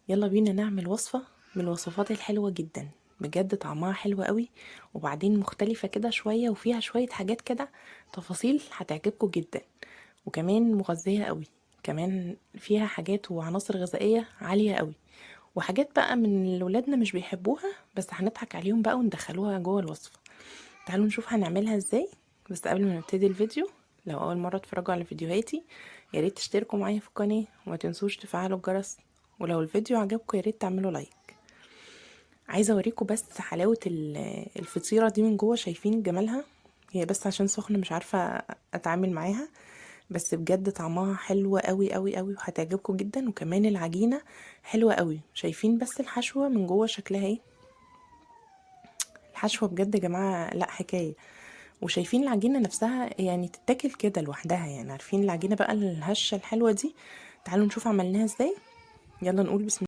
يلا بينا نعمل وصفة من الوصفات الحلوة جدا. بجد طعمها حلو قوي، وبعدين مختلفة كده شوية وفيها شوية حاجات كده، تفاصيل هتعجبكم جدا، وكمان مغذية قوي. كمان فيها حاجات وعناصر غذائية عالية قوي، وحاجات بقى من اللي ولادنا مش بيحبوها بس هنضحك عليهم بقى وندخلوها جوه الوصفة. تعالوا نشوف هنعملها ازاي. بس قبل ما نبتدي الفيديو، لو اول مرة تتفرجوا على فيديوهاتي ياريت تشتركوا معايا في القناة وما تنسوش تفعلوا الجرس، ولو الفيديو عجبكم ياريت تعملوا لايك. عايزة اوريكم بس حلاوة الفطيرة دي من جوه، شايفين جمالها؟ هي بس عشان سخنة مش عارفة اتعامل معاها، بس بجد طعمها حلو قوي قوي قوي وهتعجبكم جدا. وكمان العجينة حلوة قوي، شايفين بس الحشوة من جوه شكلها ايه؟ الحشوة بجد يا جماعة لا حكاية. وشايفين العجينة نفسها يعني تتاكل كده لوحدها، يعني عارفين العجينة بقى الهشة الحلوة دي. تعالوا نشوف عملناها ازاي. يلا نقول بسم